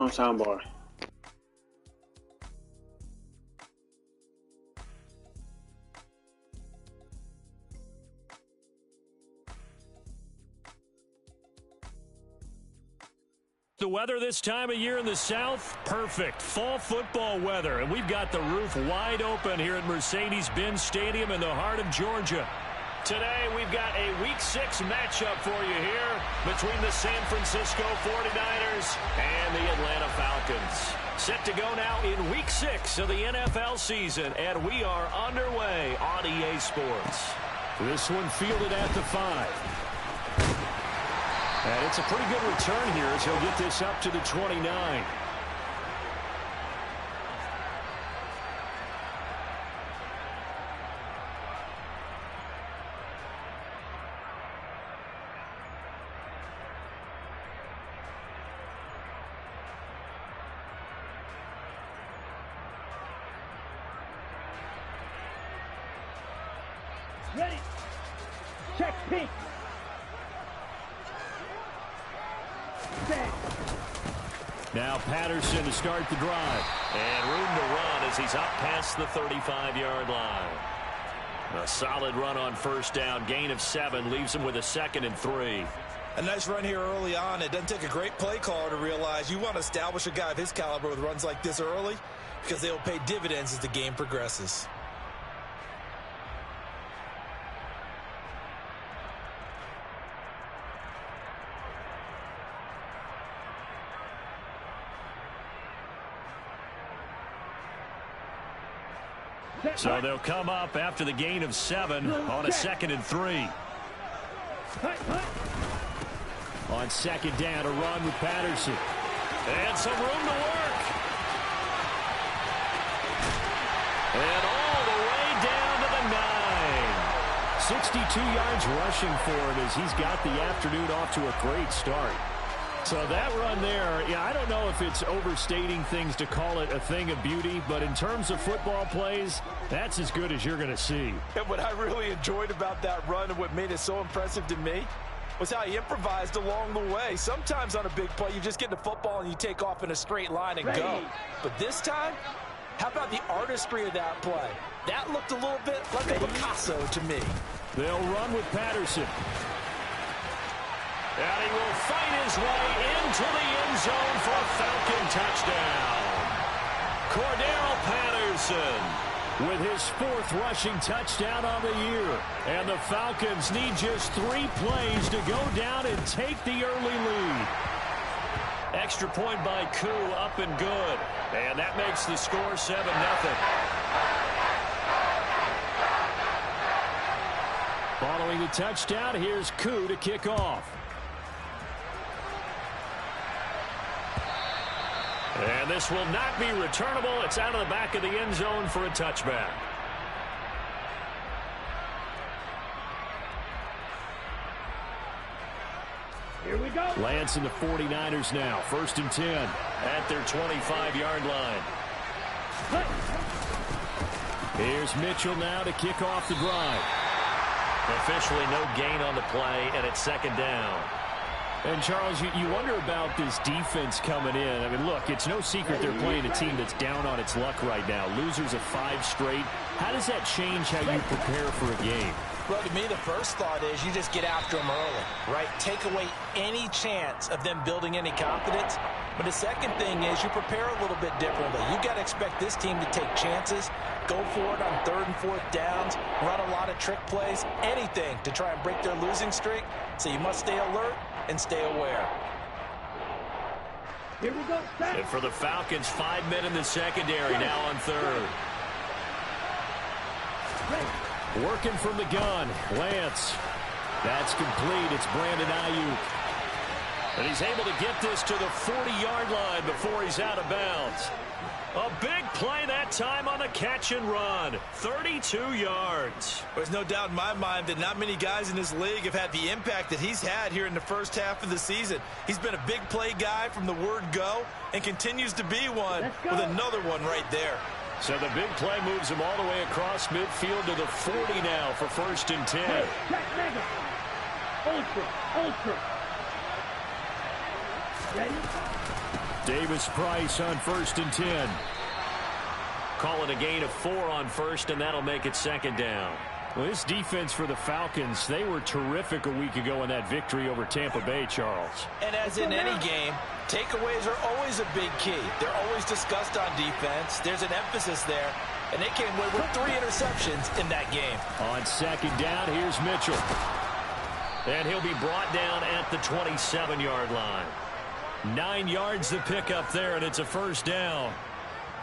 on soundbar. The weather this time of year in the South, perfect. Fall football weather, and we've got the roof wide open here at Mercedes-Benz Stadium in the heart of Georgia. Today, we've got a Week 6 matchup for you here between the San Francisco 49ers and the Atlanta Falcons. Set to go now in Week 6 of the NFL season, and we are underway on EA Sports. This one fielded at the 5. And it's a pretty good return here as he'll get this up to the 29. Ready. Check pink. Now Patterson to start the drive. And room to run as he's up past the 35-yard line. A solid run on first down. Gain of 7 leaves him with a 2nd and 3. A nice run here early on. It doesn't take a great play caller to realize you want to establish a guy of his caliber with runs like this early because they will pay dividends as the game progresses. So they'll come up after the gain of 7 on a 2nd and 3. On 2nd down, a run with Patterson. And some room to work. And all the way down to the 9. 62 yards rushing for him as he's got the afternoon off to a great start. So that run there, yeah, I don't know if it's overstating things to call it a thing of beauty, but in terms of football plays, that's as good as you're going to see. And what I really enjoyed about that run and what made it so impressive to me was how he improvised along the way. Sometimes on a big play, you just get the football and you take off in a straight line and go. But this time, how about the artistry of that play? That looked a little bit like a Picasso to me. They'll run with Patterson. And he will fight his way into the end zone for a Falcon touchdown. Cordarrelle Patterson with his 4th rushing touchdown on the year. And the Falcons need just 3 plays to go down and take the early lead. Extra point by Koo, up and good. And that makes the score 7-0. Following the touchdown, here's Koo to kick off. And this will not be returnable. It's out of the back of the end zone for a touchback. Here we go. Lance and the 49ers now. 1st and 10 at their 25-yard line. Here's Mitchell now to kick off the drive. Officially no gain on the play, and it's 2nd down. And, Charles, you wonder about this defense coming in. I mean, look, it's no secret they're playing a team that's down on its luck right now. Losers of 5 straight. How does that change how you prepare for a game? Well, to me, the first thought is you just get after them early, right? Take away any chance of them building any confidence. But the second thing is you prepare a little bit differently. You got to expect this team to take chances, go for it on 3rd and 4th downs, run a lot of trick plays, anything to try and break their losing streak. So you must stay alert and stay aware. Here we go. And for the Falcons, 5 men in the secondary now on 3rd. Working from the gun, Lance. That's complete. It's Brandon Ayuk. And he's able to get this to the 40-yard line before he's out of bounds. A big play that time on the catch and run. 32 yards. There's no doubt in my mind that not many guys in this league have had the impact that he's had here in the first half of the season. He's been a big play guy from the word go and continues to be one with another one right there. So the big play moves him all the way across midfield to the 40 now for 1st and 10. Mega. Ultra. Ready? Davis-Price on 1st and 10. Call it a gain of 4 on 1st, and that'll make it 2nd down. Well, this defense for the Falcons, they were terrific a week ago in that victory over Tampa Bay, Charles. And as in any game, takeaways are always a big key. They're always discussed on defense. There's an emphasis there, and they came away with 3 interceptions in that game. On 2nd down, here's Mitchell. And he'll be brought down at the 27-yard line. 9 yards to pick up there, and it's a 1st down.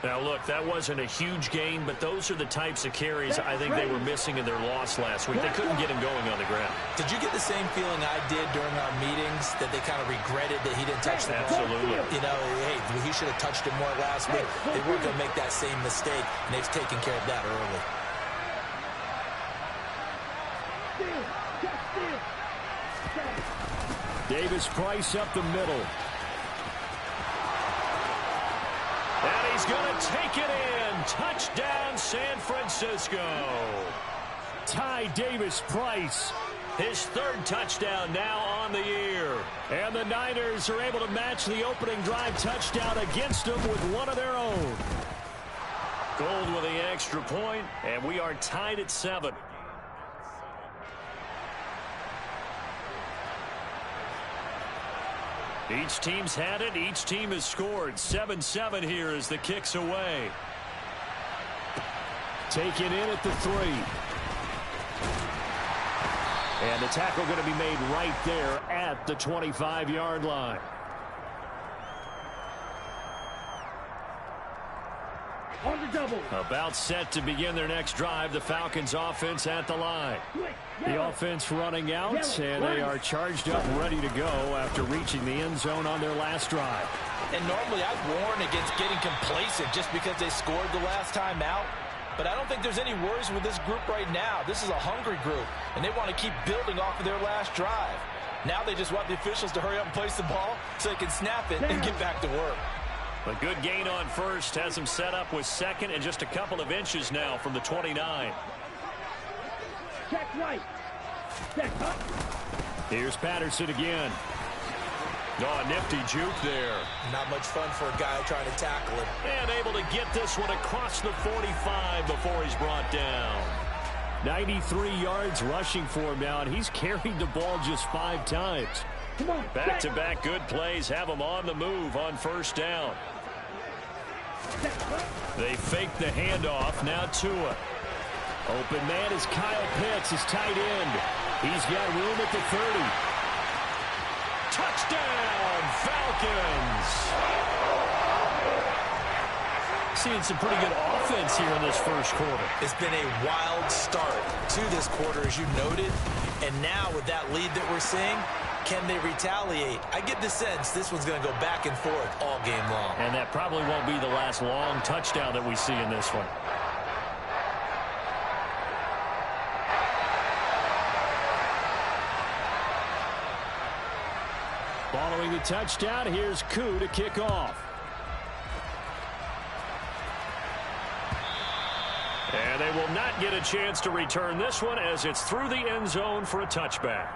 Now, look, that wasn't a huge gain, but those are the types of carries I think they were missing in their loss last week. They couldn't get him going on the ground. Did you get the same feeling I did during our meetings, that they kind of regretted that he didn't touch the ball? Absolutely. You know, hey, he should have touched it more last week. They weren't going to make that same mistake, and they've taken care of that early. Davis-Price up the middle. And he's going to take it in. Touchdown, San Francisco. Ty Davis-Price, his 3rd touchdown now on the year. And the Niners are able to match the opening drive touchdown against them with one of their own. Gold with the extra point, and we are tied at 7. Each team's had it. Each team has scored. 7-7 here as the kick's away. Taken in at the 3. And the tackle going to be made right there at the 25-yard line. On the double. About set to begin their next drive. The Falcons offense at the line. The offense running out, and they are charged up, ready to go after reaching the end zone on their last drive. And normally I'd warn against getting complacent just because they scored the last time out. But I don't think there's any worries with this group right now. This is a hungry group, and they want to keep building off of their last drive. Now they just want the officials to hurry up and place the ball so they can snap it and get back to work. A good gain on 1st has them set up with 2nd and just a couple of inches now from the 29. Check right. Check up. Here's Patterson again. Oh, a nifty juke there. Not much fun for a guy trying to tackle him. And able to get this one across the 45 before he's brought down. 93 yards rushing for him now, and he's carried the ball just 5 times. Come on. Back-to-back good plays have him on the move on 1st down. They fake the handoff. Now Tua. Open man is Kyle Pitts, his tight end. He's got room at the 30. Touchdown, Falcons. Seeing some pretty good offense here in this 1st quarter. It's been a wild start to this quarter, as you noted. And now with that lead that we're seeing, can they retaliate? I get the sense this one's going to go back and forth all game long. And that probably won't be the last long touchdown that we see in this one. Following the touchdown, here's Koo to kick off. And they will not get a chance to return this one as it's through the end zone for a touchback.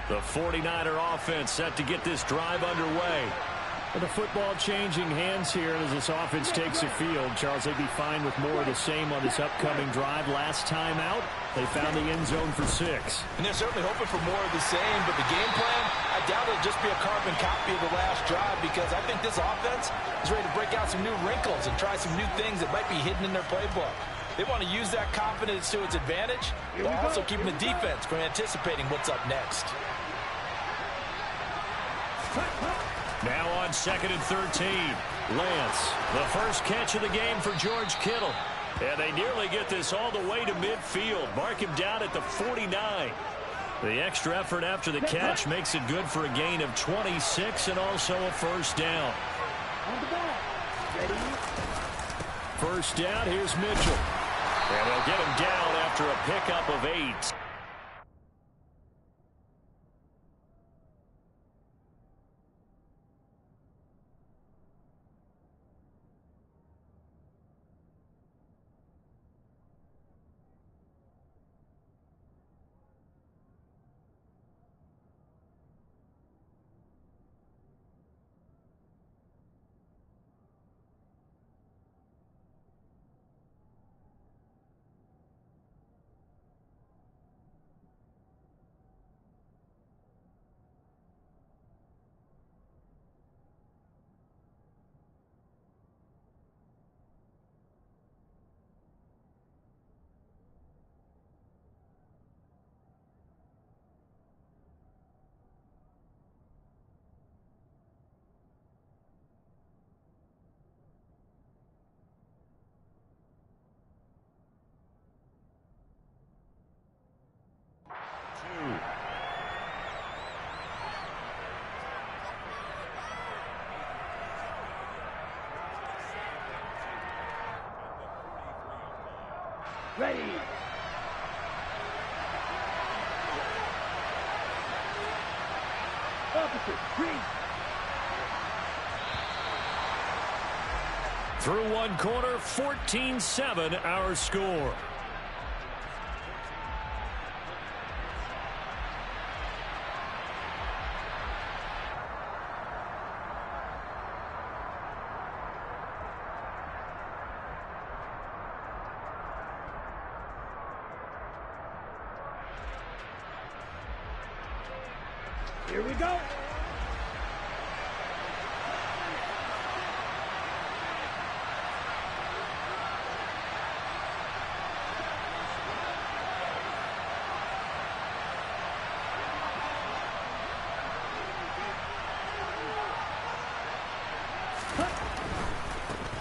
The 49er offense set to get this drive underway. The football changing hands here as this offense takes the field. Charles, they'd be fine with more of the same on this upcoming drive. Last time out, they found the end zone for 6. And they're certainly hoping for more of the same, but the game plan, I doubt it'll just be a carbon copy of the last drive, because I think this offense is ready to break out some new wrinkles and try some new things that might be hidden in their playbook. They want to use that confidence to its advantage, while also keeping the defense from anticipating what's up next. Now on 2nd and 13. Lance, the first catch of the game for George Kittle. And they nearly get this all the way to midfield. Mark him down at the 49. The extra effort after the catch makes it good for a gain of 26 and also a 1st down. First down, here's Mitchell. And they'll get him down after a pickup of 8. Ready. Opposite. Green. Through one quarter, 14-7 our score. Here we go.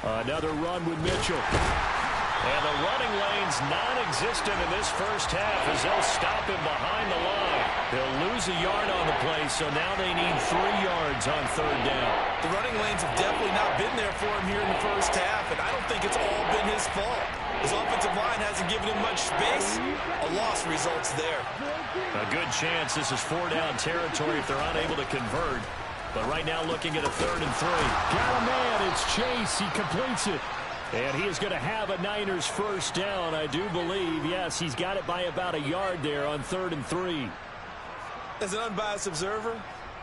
Another run with Mitchell. And the running lane's non-existent in this first half as they'll stop him behind the line. He'll lose a yard on the play, so now they need 3 yards on third down. The running lanes have definitely not been there for him here in the first half, and I don't think it's all been his fault. His offensive line hasn't given him much space. A loss results there. A good chance this is 4-down territory if they're unable to convert. But right now looking at a 3rd and 3. Got a man. It's Chase. He completes it. And he is going to have a Niners first down, I do believe. Yes, he's got it by about a yard there on 3rd and 3. As an unbiased observer,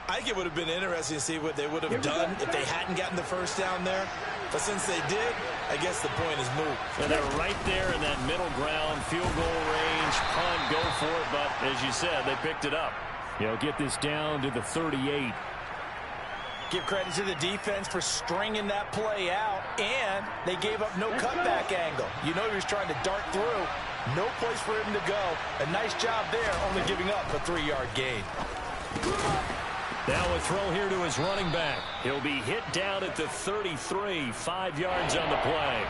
I think it would have been interesting to see what they would have done if they hadn't gotten the first down there. But since they did, I guess the point is moot. And they're right there in that middle ground, field goal range, punt, go for it. But as you said, they picked it up. He'll get this down to the 38. Give credit to the defense for stringing that play out, and they gave up no cutback angle. You know he was trying to dart through. No place for him to go. A nice job there, only giving up a 3-yard gain. Now a throw here to his running back. He'll be hit down at the 33, 5 yards on the play.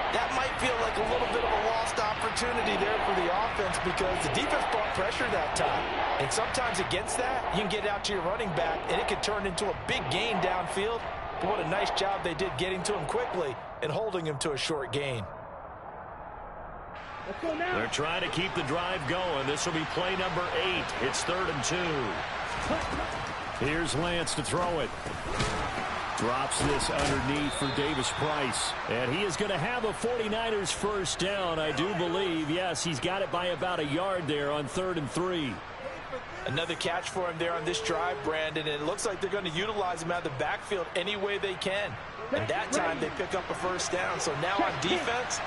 That might feel like a little bit of a lost opportunity there for the offense because the defense brought pressure that time. And sometimes against that, you can get out to your running back, and it can turn into a big gain downfield. But what a nice job they did getting to him quickly and holding him to a short gain. Let's go now. They're trying to keep the drive going. This will be play number 8. It's 3rd and 2. Here's Lance to throw it. Drops this underneath for Davis Price. And he is going to have a 49ers first down, I do believe. Yes, he's got it by about a yard there on 3rd and 3. Another catch for him there on this drive, Brandon. And it looks like they're going to utilize him out of the backfield any way they can. And that time they pick up a first down. So now on defense,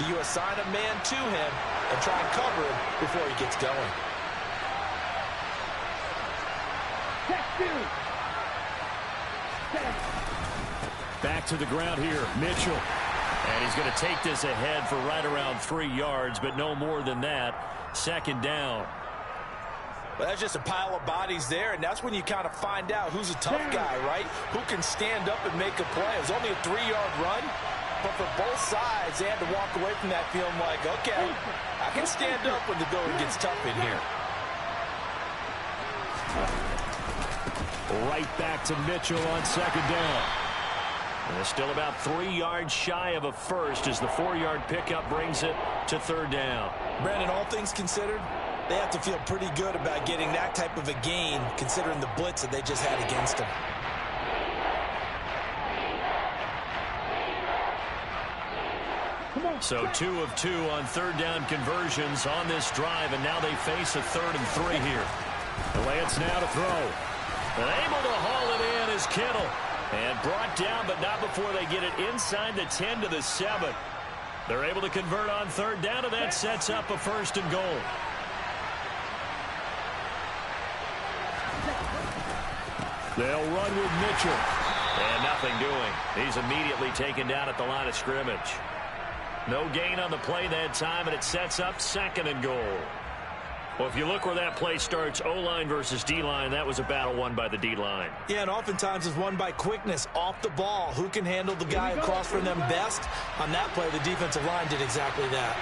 you assign a man to him and try and cover him before he gets going. Back to the ground here, Mitchell. And he's going to take this ahead for right around 3 yards, but no more than that. 2nd down. Well, that's just a pile of bodies there, and that's when you kind of find out who's a tough guy, right? Who can stand up and make a play. It was only a 3-yard run, but for both sides, they had to walk away from that feeling like, okay, I can stand up when the going gets tough in here. Right back to Mitchell on 2nd down. And they're still about 3 yards shy of a first as the 4-yard pickup brings it to 3rd down. Brandon, all things considered, they have to feel pretty good about getting that type of a gain considering the blitz that they just had against them. So 2 of 2 on 3rd down conversions on this drive, and now they face a 3rd and 3 here. The Lance now to throw. And able to haul it in is Kittle. And brought down, but not before they get it inside the 10 to the 7. They're able to convert on 3rd down, and that sets up a 1st and goal. They'll run with Mitchell. And nothing doing. He's immediately taken down at the line of scrimmage. No gain on the play that time, and it sets up 2nd and goal. Well, if you look where that play starts, O-line versus D-line, that was a battle won by the D-line. Yeah, and oftentimes it's won by quickness off the ball. Who can handle the guy across from them best? On that play, the defensive line did exactly that.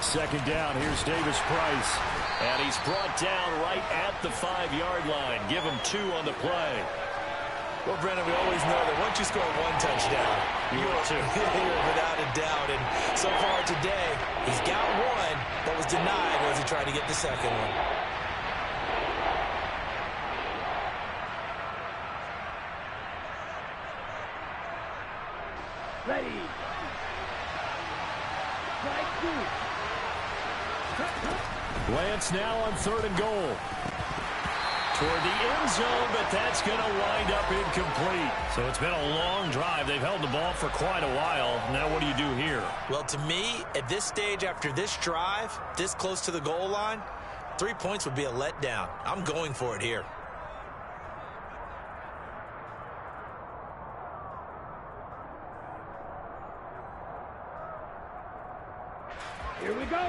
Second down, here's Davis Price. And he's brought down right at the 5-yard line. Give him 2 on the play. Well, Brennan, we always know that once you score one touchdown, you're without a doubt. And so far today, he's got one, but was denied as he tried to get the second one. Ready. Strike two. Lance now on 3rd and goal. Toward the end zone, but that's going to wind up incomplete. So it's been a long drive. They've held the ball for quite a while. Now what do you do here? Well, to me, at this stage after this drive, this close to the goal line, 3 points would be a letdown. I'm going for it here. Here we go.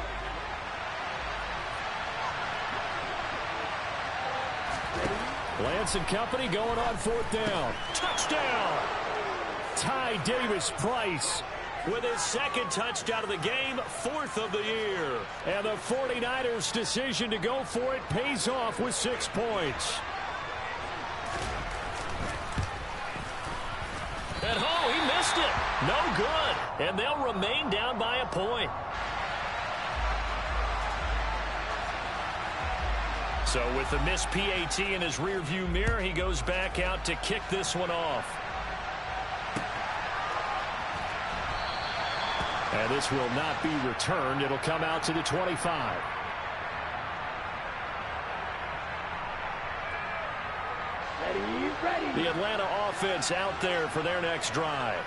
Lance and company going on 4th down. Touchdown! Ty Davis-Price with his 2nd touchdown of the game, 4th of the year. And the 49ers' decision to go for it pays off with 6 points. And oh, he missed it. No good. And they'll remain down by a point. So with the missed PAT in his rearview mirror, he goes back out to kick this one off. And this will not be returned. It'll come out to the 25. Ready. The Atlanta offense out there for their next drive.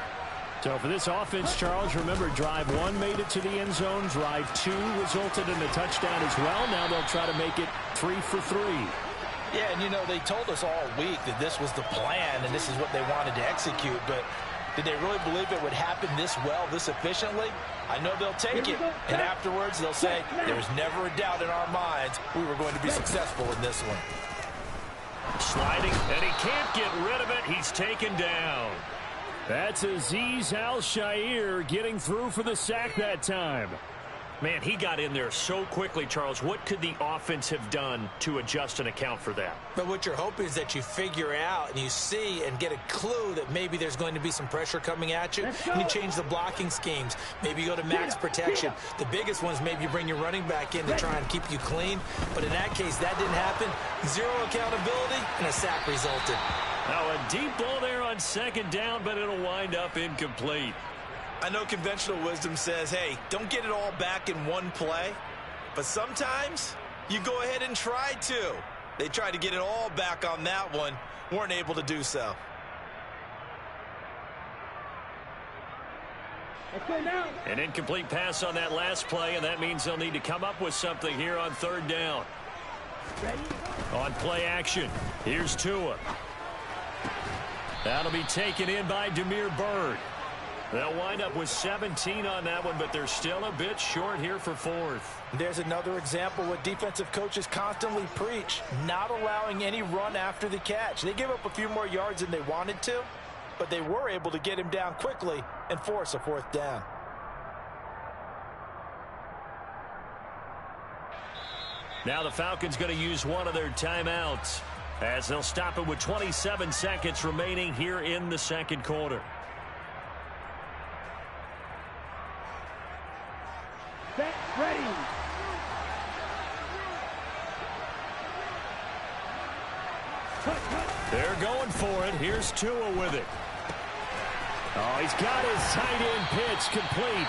So for this offense, Charles, remember, drive 1 made it to the end zone. Drive 2 resulted in a touchdown as well. Now they'll try to make it 3 for 3. Yeah, and you know, they told us all week that this was the plan and this is what they wanted to execute. But did they really believe it would happen this well, this efficiently? I know they'll take it. And afterwards, they'll say, there's never a doubt in our minds we were going to be successful in this one. Sliding, and he can't get rid of it. He's taken down. That's Azeez Al-Shaair getting through for the sack that time. Man, he got in there so quickly, Charles. What could the offense have done to adjust and account for that? But what you're hoping is that you figure out and you see and get a clue that maybe there's going to be some pressure coming at you. And you change the blocking schemes. Maybe you go to max protection. The biggest ones, maybe you bring your running back in to try and keep you clean. But in that case, that didn't happen. 0 accountability, and a sack resulted. Now a deep ball there on 2nd down, but it'll wind up incomplete. I know conventional wisdom says, hey, don't get it all back in one play. But sometimes you go ahead and try to. They tried to get it all back on that one. Weren't able to do so. An incomplete pass on that last play, and that means they'll need to come up with something here on 3rd down. On play action, here's Tua. That'll be taken in by Damiere Byrd. They'll wind up with 17 on that one, but they're still a bit short here for 4th. There's another example what defensive coaches constantly preach, not allowing any run after the catch. They give up a few more yards than they wanted to, but they were able to get him down quickly and force a 4th down. Now the Falcons going to use one of their timeouts as they'll stop it with 27 seconds remaining here in the 2nd quarter. Set, ready. They're going for it. Here's Tua with it. Oh, he's got his tight end pitch complete.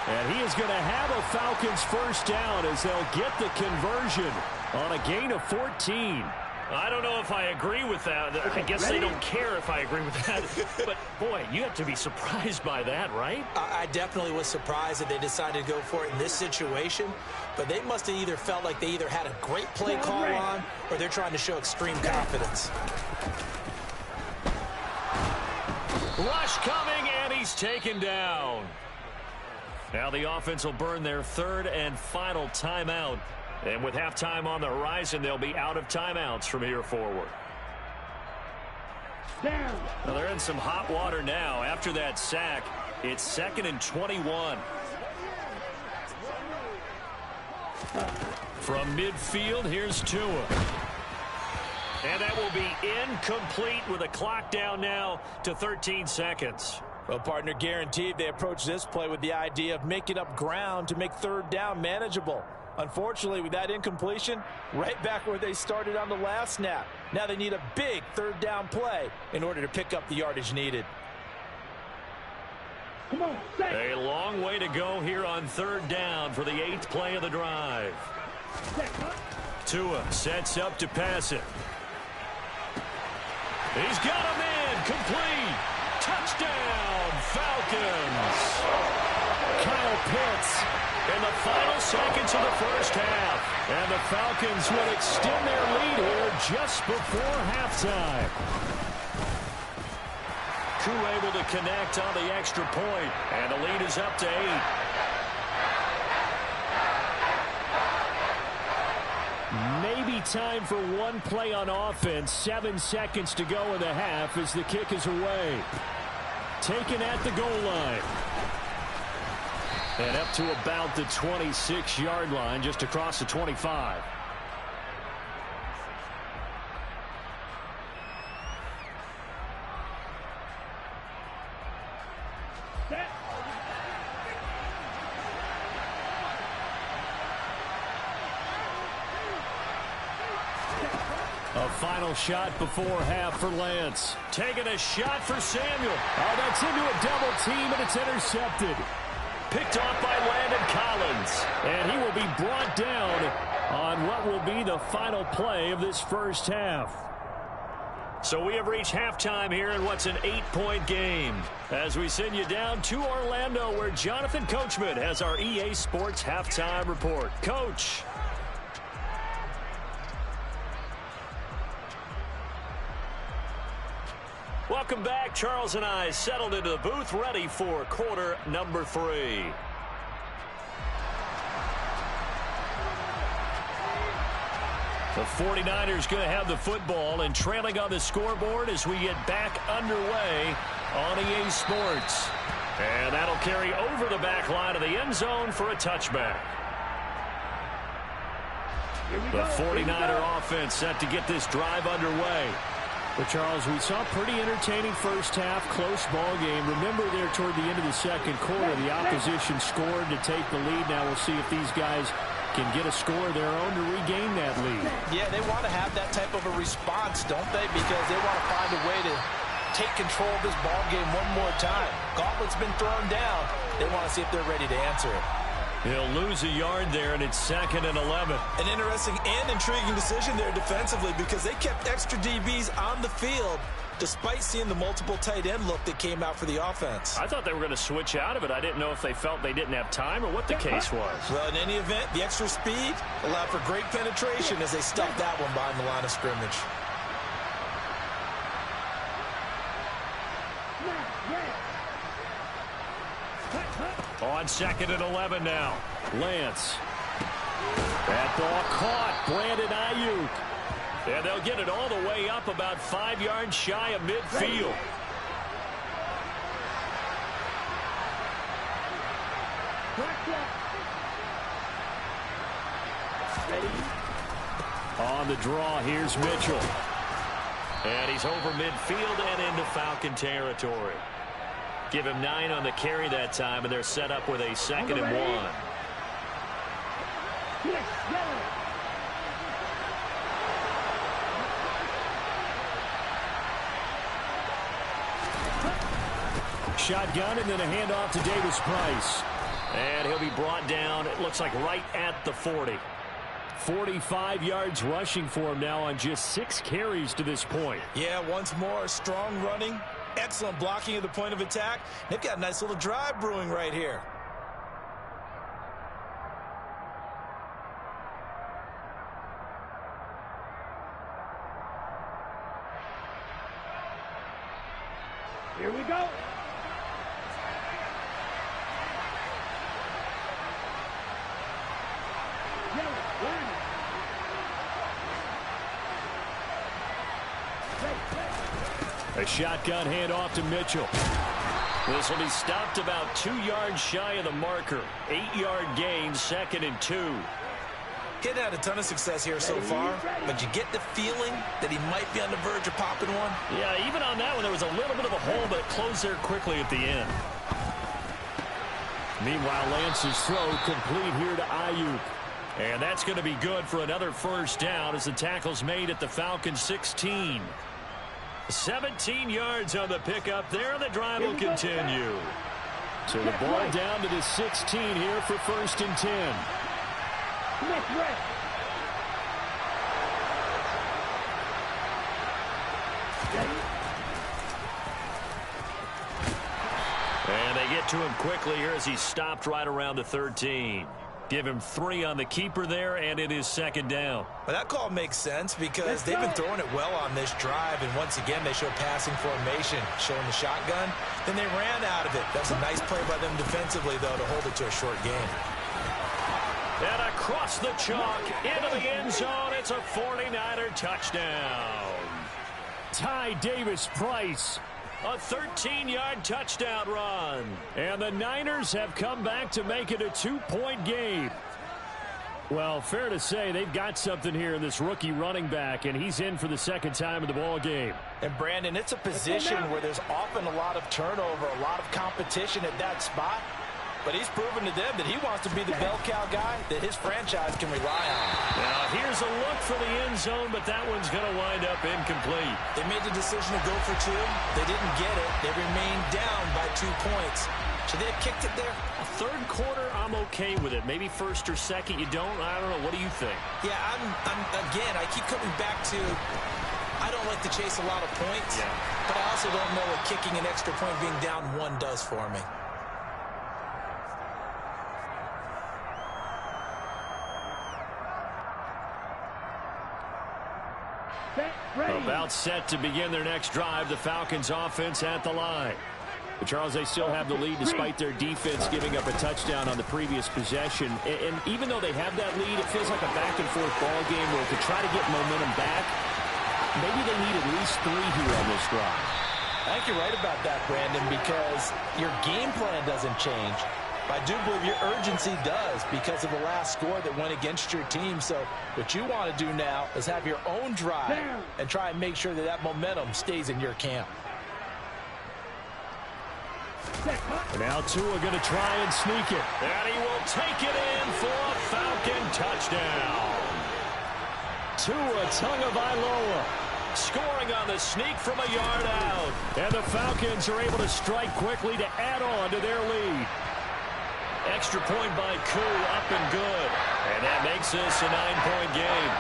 And he is going to have a Falcons 1st down as they'll get the conversion on a gain of 14. I don't know if I agree with that. I guess they don't care if I agree with that. But, boy, you have to be surprised by that, right? I definitely was surprised that they decided to go for it in this situation. But they must have either felt like they either had a great play call on or they're trying to show extreme confidence. Rush coming, and he's taken down. Now the offense will burn their 3rd and final timeout. And with halftime on the horizon, they'll be out of timeouts from here forward. Down. Well, they're in some hot water now. After that sack, it's 2nd and 21. From midfield, here's Tua. And that will be incomplete with a clock down now to 13 seconds. Well, partner, guaranteed they approach this play with the idea of making up ground to make third down manageable. Unfortunately, with that incompletion, right back where they started on the last snap. Now they need a big third down play in order to pick up the yardage needed. Come on, set. A long way to go here on third down for the 8th play of the drive. Tua sets up to pass it. He's got a man complete. Touchdown, Falcons. Kyle Pitts in the final seconds of the first half. And the Falcons will extend their lead here just before halftime. Koo able to connect on the extra point, and the lead is up to 8. Maybe time for one play on offense. 7 seconds to go in the half as the kick is away. Taken at the goal line. And up to about the 26-yard line, just across the 25. A final shot before half for Lance. Taking a shot for Samuel. Oh, that's into a double team, and it's intercepted. Picked off by Landon Collins. And he will be brought down on what will be the final play of this first half. So we have reached halftime here in what's an 8-point game. As we send you down to Orlando, where Jonathan Coachman has our EA Sports Halftime Report. Coach. Welcome back. Charles and I settled into the booth, ready for quarter number 3. The 49ers going to have the football and trailing on the scoreboard as we get back underway on EA Sports. And that'll carry over the back line of the end zone for a touchback. The 49er offense set to get this drive underway. Well, Charles, we saw a pretty entertaining first half, close ball game. Remember there toward the end of the second quarter, the opposition scored to take the lead. Now we'll see if these guys can get a score of their own to regain that lead. Yeah, they want to have that type of a response, don't they? Because they want to find a way to take control of this ball game one more time. Gauntlet's been thrown down. They want to see if they're ready to answer it. He'll lose a yard there, and it's 2nd and 11. An interesting and intriguing decision there defensively because they kept extra DBs on the field despite seeing the multiple tight end look that came out for the offense. I thought they were going to switch out of it. I didn't know if they felt they didn't have time or what the case was. Well, in any event, the extra speed allowed for great penetration as they stuffed that one behind the line of scrimmage. On 2nd and 11 now. Lance. That ball caught. Brandon Ayuk. And they'll get it all the way up about 5 yards shy of midfield. On the draw, here's Mitchell. And he's over midfield and into Falcon territory. Give him 9 on the carry that time, and they're set up with a 2nd and 1. Shotgun, and then a handoff to Davis Price. And he'll be brought down, it looks like right at the 40. 45 yards rushing for him now on just 6 carries to this point. Yeah, once more, strong running. Excellent blocking at the point of attack. They've got a nice little drive brewing right here. Here we go. A shotgun handoff to Mitchell. This will be stopped about 2 yards shy of the marker. 8-yard gain, 2nd and 2. He hadn't had a ton of success here so far, but you get the feeling that he might be on the verge of popping one. Yeah, even on that one, there was a little bit of a hole, but it closed there quickly at the end. Meanwhile, Lance's throw complete here to Ayuk. And that's going to be good for another first down as the tackle's made at the Falcons' 16. 17 yards on the pickup there, and the drive will continue. So the ball down to the 16 here for 1st and 10. And they get to him quickly here as he stopped right around the 13. Give him 3 on the keeper there, and it is 2nd down. Well, that call makes sense because they've been throwing it well on this drive, and once again they show passing formation, showing the shotgun. Then they ran out of it. That's a nice play by them defensively, though, to hold it to a short game. And across the chalk, into the end zone, it's a 49er touchdown. Ty Davis-Price. A 13-yard touchdown run. And the Niners have come back to make it a 2-point game. Well, fair to say they've got something here in this rookie running back, and he's in for the 2nd time in the ball game. And, Brandon, it's a position where there's often a lot of turnover, a lot of competition at that spot. But he's proven to them that he wants to be the bell cow guy that his franchise can rely on. Now, here's a look for the end zone, but that one's going to wind up incomplete. They made the decision to go for 2. They didn't get it. They remained down by 2 points. Should they have kicked it there? 3rd quarter, I'm okay with it. Maybe 1st or 2nd, you don't? I don't know. What do you think? Yeah, again, I keep coming back to I don't like to chase a lot of points, but I also don't know what kicking an extra point being down 1 does for me. About set to begin their next drive. The Falcons offense at the line. But Charles, they still have the lead despite their defense giving up a touchdown on the previous possession. And even though they have that lead, it feels like a back-and-forth ball game where to try to get momentum back, maybe they need at least 3 here on this drive. I think you're right about that, Brandon, because your game plan doesn't change. I do believe your urgency does because of the last score that went against your team. So what you want to do now is have your own drive and try and make sure that that momentum stays in your camp. Now Tua going to try and sneak it. And he will take it in for a Falcon touchdown. Tua Tagovailoa scoring on the sneak from a yard out. And the Falcons are able to strike quickly to add on to their lead. Extra point by Koo, up and good. And that makes this a 9-point game.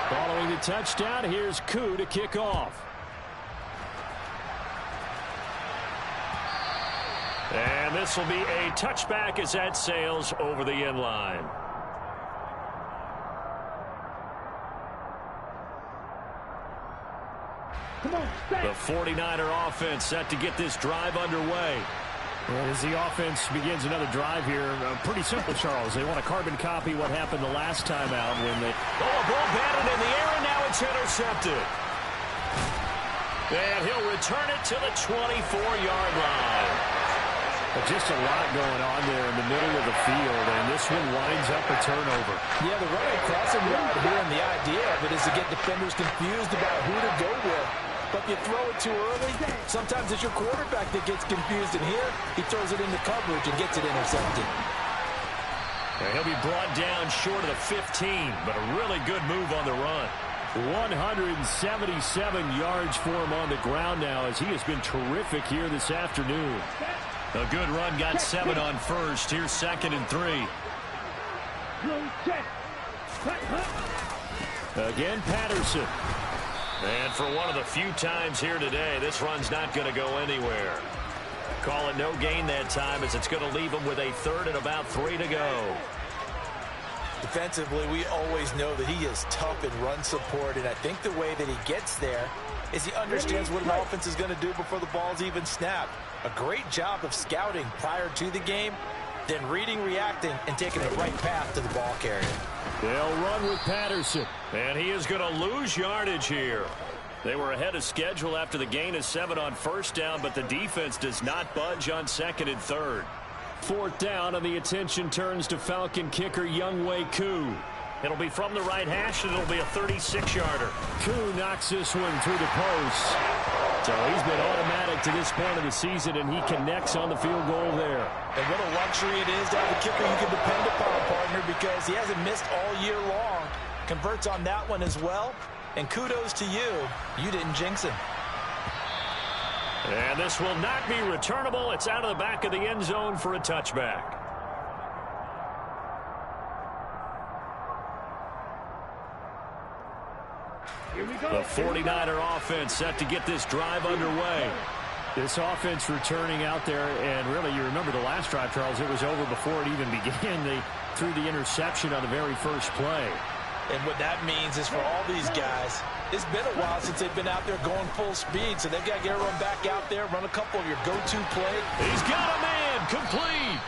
Following the touchdown, here's Koo to kick off. And this will be a touchback as that sails over the end line. The 49er offense set to get this drive underway. As the offense begins another drive here, pretty simple, Charles. They want to carbon copy what happened the last time out when they... Oh, a ball batted in the air, and now it's intercepted. And he'll return it to the 24-yard line. But just a lot going on there in the middle of the field, and this one winds up a turnover. Yeah, the running crossing route here, and the idea of it is to get defenders confused about who to go with. But if you throw it too early, sometimes it's your quarterback that gets confused. And here, he throws it into coverage and gets it intercepted. And he'll be brought down short of the 15, but a really good move on the run. 177 yards for him on the ground now as he has been terrific here this afternoon. A good run, got 7 on first. Here's 2nd and 3. Again, Patterson. And for one of the few times here today, this run's not going to go anywhere. Call it no gain that time as it's going to leave him with a 3rd and about 3 to go. Defensively, we always know that he is tough in run support, and I think the way that he gets there is he understands what an offense is going to do before the ball's even snapped. A great job of scouting prior to the game, then reading, reacting, and taking the right path to the ball carrier. They'll run with Patterson, and he is going to lose yardage here. They were ahead of schedule after the gain of 7 on first down, but the defense does not budge on 2nd and 3rd. 4th down, and the attention turns to Falcon kicker Younghoe Koo. It'll be from the right hash, and it'll be a 36-yarder. Koo knocks this one through the post. So he's been automatic to this point of the season, and he connects on the field goal there. And what a luxury it is to have a kicker you can depend upon, partner, because he hasn't missed all year long. Converts on that one as well. And kudos to you. You didn't jinx him. And this will not be returnable. It's out of the back of the end zone for a touchback. Here we go. The 49er offense set to get this drive underway. This offense returning out there, and really, you remember the last drive, Charles, it was over before it even began. They threw the interception on the very first play. And what that means is for all these guys, it's been a while since they've been out there going full speed, so they've got to get everyone back out there, run a couple of your go-to plays. He's got a man, complete.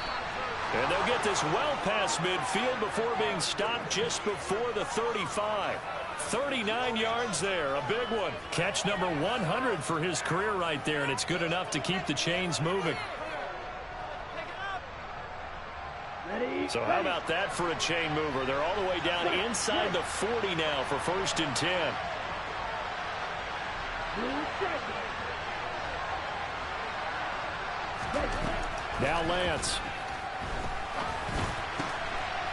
And they'll get this well past midfield before being stopped just before the 35. 39 yards there, a big one. Catch number 100 for his career right there, and it's good enough to keep the chains moving. So how about that for a chain mover? They're all the way down inside the 40 now for 1st and 10. Now Lance.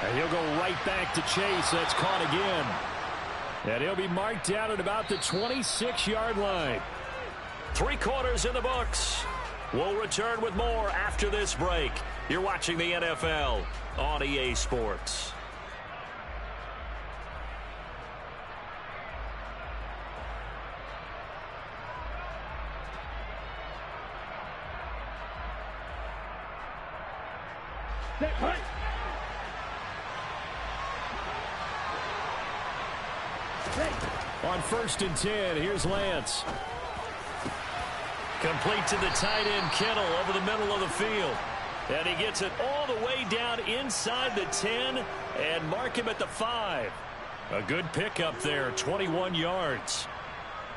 And he'll go right back to Chase. That's caught again. And he'll be marked down at about the 26-yard line. 3 quarters in the books. We'll return with more after this break. You're watching the NFL on EA Sports. Set, hunt. On 1st and 10, here's Lance. Complete to the tight end, Kittle, over the middle of the field. And he gets it all the way down inside the 10 and mark him at the 5. A good pickup there, 21 yards.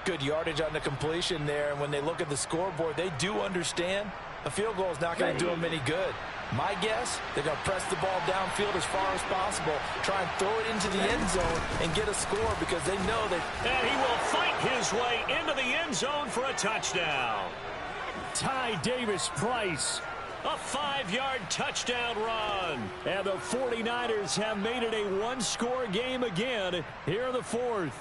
Good yardage on the completion there. And when they look at the scoreboard, they do understand a field goal is not going to do them any good. My guess, they're going to press the ball downfield as far as possible, try and throw it into the end zone and get a score because they know that. And he will fight his way into the end zone for a touchdown. Ty Davis-Price, a 5-yard touchdown run. And the 49ers have made it a one-score game again here in the 4th.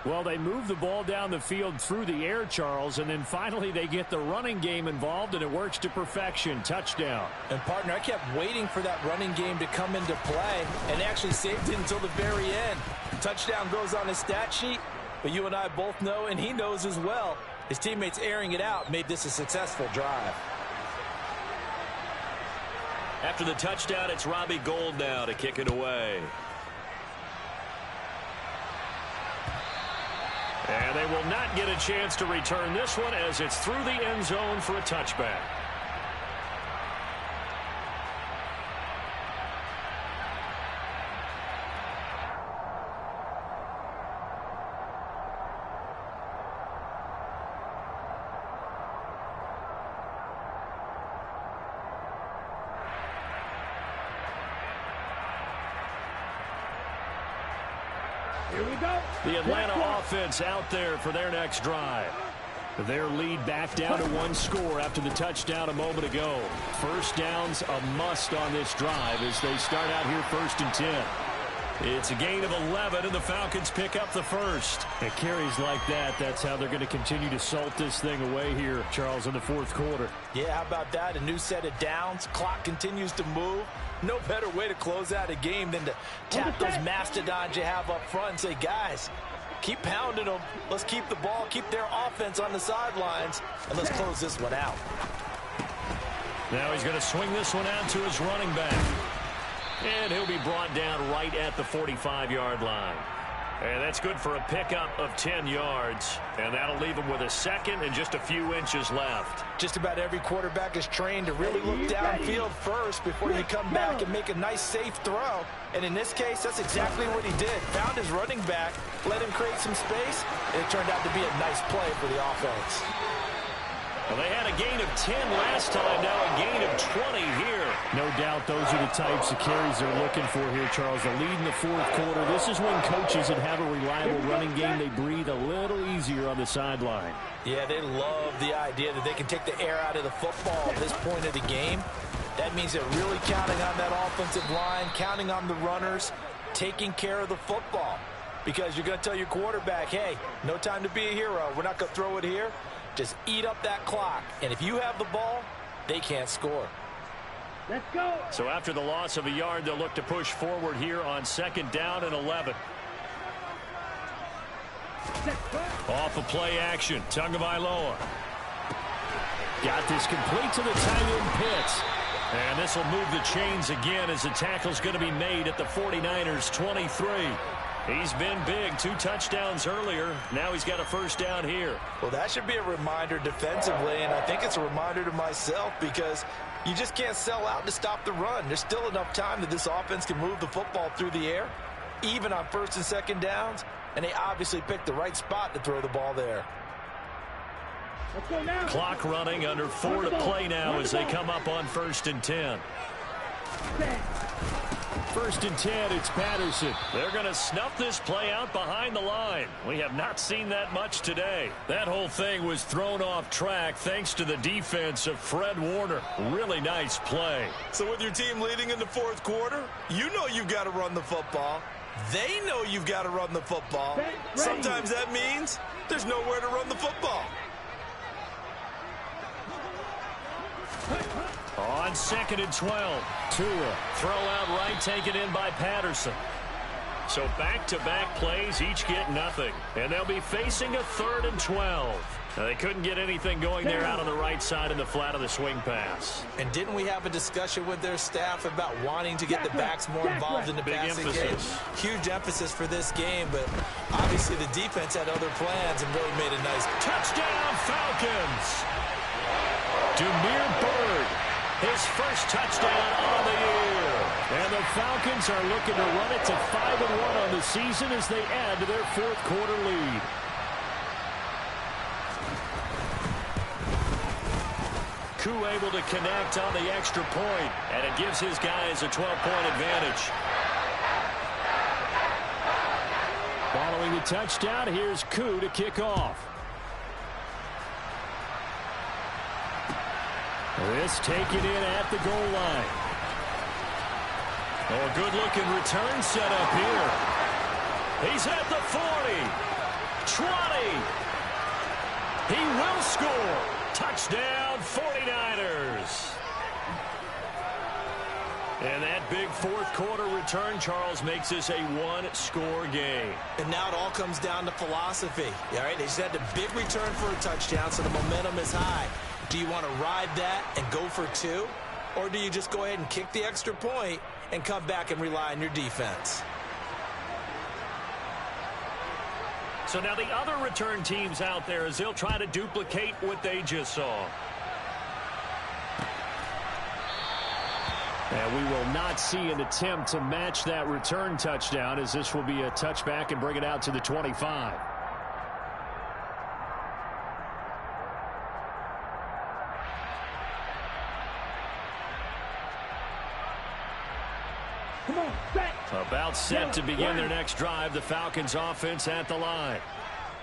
Well, they move the ball down the field through the air, Charles, and then finally they get the running game involved, and it works to perfection. Touchdown. And, partner, I kept waiting for that running game to come into play and actually saved it until the very end. Touchdown goes on his stat sheet, but you and I both know, and he knows as well, his teammates airing it out made this a successful drive. After the touchdown, it's Robbie Gould now to kick it away. And they will not get a chance to return this one as it's through the end zone for a touchback. Here we go. The Atlanta offense out there for their next drive. Their lead back down to 1 score after the touchdown a moment ago. First down's a must on this drive as they start out here 1st and 10. It's a gain of 11, and the Falcons pick up the first. It carries like that. That's how they're going to continue to salt this thing away here, Charles, in the 4th quarter. Yeah, how about that? A new set of downs. Clock continues to move. No better way to close out a game than to tap those mastodons you have up front and say, guys, keep pounding them. Let's keep the ball, keep their offense on the sidelines, and let's close this one out. Now he's going to swing this one out to his running back. And he'll be brought down right at the 45-yard line. And that's good for a pickup of 10 yards. And that'll leave him with a second and just a few inches left. Just about every quarterback is trained to really look downfield first before you come back and make a nice, safe throw. And in this case, that's exactly what he did. Found his running back, let him create some space, and it turned out to be a nice play for the offense. Well, they had a gain of 10 last time, now a gain of 20 here. No doubt those are the types of carries they're looking for here, Charles. The lead in the fourth quarter. This is when coaches that have a reliable running game, they breathe a little easier on the sideline. Yeah, they love the idea that they can take the air out of the football at this point of the game. That means they're really counting on that offensive line, counting on the runners, taking care of the football. Because you're going to tell your quarterback, hey, no time to be a hero. We're not going to throw it here. Just eat up that clock. And if you have the ball, they can't score. Let's go. So after the loss of a yard, they'll look to push forward here on 2nd down and 11. Off of play action, Tagovailoa. Got this complete to the tight end Pitts. And this will move the chains again as the tackle's going to be made at the 49ers 23. He's been big, 2 touchdowns earlier. Now he's got a first down here. Well, that should be a reminder defensively, and I think it's a reminder to myself because you just can't sell out to stop the run. There's still enough time that this offense can move the football through the air, even on 1st and 2nd downs, and they obviously picked the right spot to throw the ball there. Let's go now. Clock running, under 4 to play now as they come up on 1st and 10. 1st and 10, it's Patterson. They're going to snuff this play out behind the line. We have not seen that much today. That whole thing was thrown off track thanks to the defense of Fred Warner. Really nice play. So with your team leading in the fourth quarter, you know you've got to run the football. They know you've got to run the football. Sometimes that means there's nowhere to run the football. On 2nd and 12, Tua, throw out right, taken in by Patterson. So back-to-back plays, each get nothing. And they'll be facing a 3rd and 12. Now, they couldn't get anything going there out on the right side in the flat of the swing pass. And didn't we have a discussion with their staff about wanting to get the backs more involved in the passing game? Huge emphasis for this game, but obviously the defense had other plans and really made a nice touchdown Falcons. Damiere Byrd, his first touchdown on the year. And the Falcons are looking to run it to 5-1 on the season as they add to their fourth quarter lead. Koo able to connect on the extra point, and it gives his guys a 12-point advantage. Following the touchdown, here's Koo to kick off. This taken in at the goal line. Oh, a good-looking return set up here. He's at the 40, 20. He will score. Touchdown, 49ers. And that big fourth quarter return, Charles, makes this a one-score game. And now it all comes down to philosophy. All right, they just had a big return for a touchdown, so the momentum is high. Do you want to ride that and go for 2? Or do you just go ahead and kick the extra point and come back and rely on your defense? So now the other return teams out there, as they'll try to duplicate what they just saw. And we will not see an attempt to match that return touchdown, as this will be a touchback and bring it out to the 25. About set to begin their next drive. The Falcons offense at the line.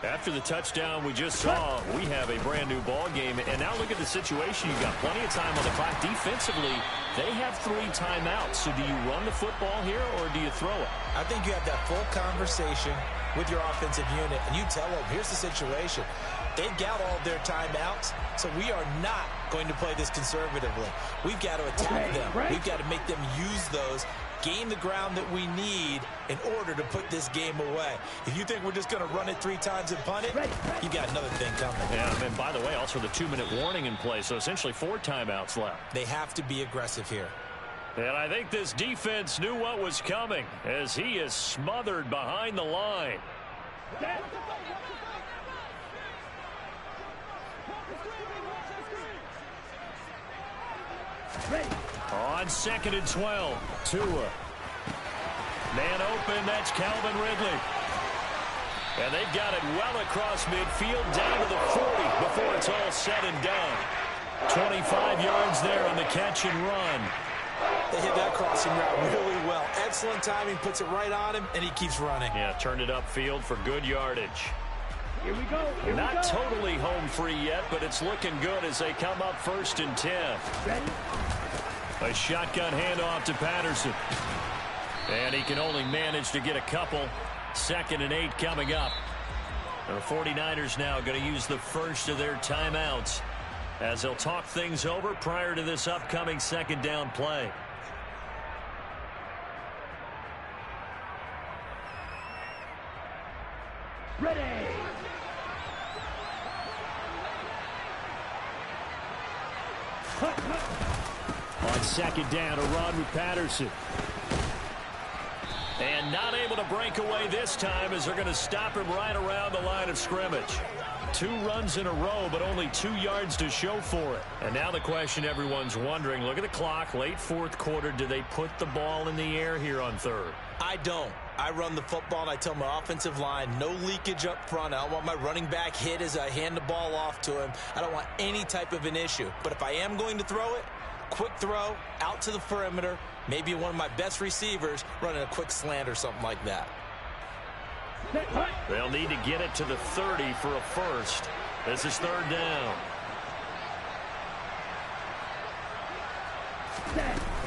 After the touchdown we just saw, we have a brand new ball game. And now look at the situation. You've got plenty of time on the clock. Defensively, they have 3 timeouts. So do you run the football here or do you throw it? I think you have that full conversation with your offensive unit, and you tell them, here's the situation. They've got all of their timeouts, so we are not going to play this conservatively. We've got to attack them. We've got to make them use those, gain the ground that we need in order to put this game away. If you think we're just going to run it 3 times and punt it, you got another thing coming. Yeah, and by the way, also the 2-minute warning in play, so essentially 4 timeouts left. They have to be aggressive here. And I think this defense knew what was coming as he is smothered behind the line. On 2nd and 12, Tua. Man open, that's Calvin Ridley. And they've got it well across midfield down to the 40 before it's all said and done. 25 yards there on the catch and run. They hit that crossing route really well. Excellent timing, puts it right on him, and he keeps running. Yeah, turned it upfield for good yardage. Here we go. Not totally home free yet, but it's looking good as they come up 1st and 10. Ready? A shotgun handoff to Patterson. And he can only manage to get a couple. 2nd and 8 coming up. The 49ers now going to use the first of their timeouts as they'll talk things over prior to this upcoming 2nd down play. Ready. On 2nd down, a run with Patterson. And not able to break away this time as they're going to stop him right around the line of scrimmage. 2 runs in a row, but only 2 yards to show for it. And now the question everyone's wondering, look at the clock, late 4th quarter, do they put the ball in the air here on 3rd? I don't. I run the football, and I tell my offensive line, no leakage up front. I don't want my running back hit as I hand the ball off to him. I don't want any type of an issue. But if I am going to throw it, quick throw, out to the perimeter, maybe one of my best receivers running a quick slant or something like that. They'll need to get it to the 30 for a first. This is 3rd down.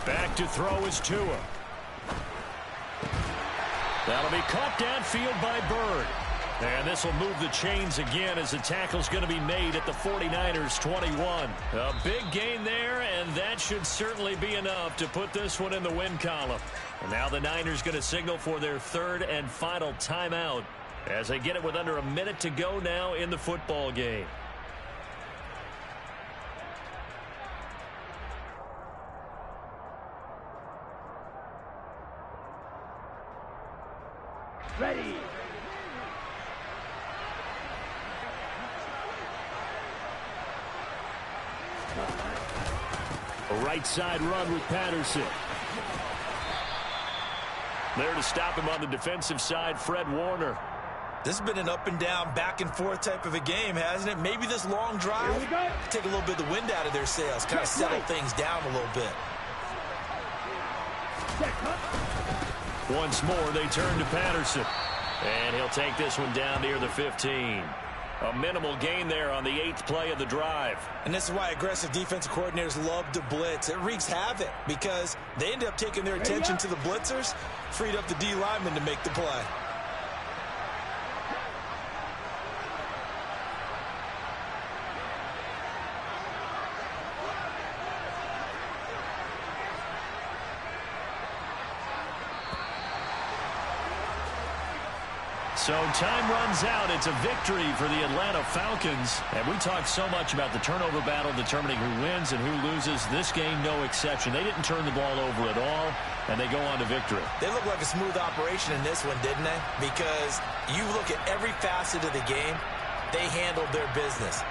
Back to throw is Tua. That'll be caught downfield by Bird. And this will move the chains again as the tackle's going to be made at the 49ers 21. A big gain there, and that should certainly be enough to put this one in the win column. And now the Niners going to signal for their 3rd and final timeout as they get it with under a minute to go now in the football game. Ready. A right side run with Patterson. There to stop him on the defensive side, Fred Warner. This has been an up and down, back and forth type of a game, hasn't it? Maybe this long drive Here we go. take a little bit of the wind out of their sails, kind of settle things down a little bit. Once more, they turn to Patterson. And he'll take this one down near the 15. A minimal gain there on the 8th play of the drive. And this is why aggressive defensive coordinators love to blitz. It wreaks havoc because they end up taking their attention to the blitzers, freed up the D lineman to make the play. So time runs out. It's a victory for the Atlanta Falcons. And we talked so much about the turnover battle determining who wins and who loses. This game, no exception. They didn't turn the ball over at all, and they go on to victory. They look like a smooth operation in this one, didn't they? Because you look at every facet of the game, they handled their business.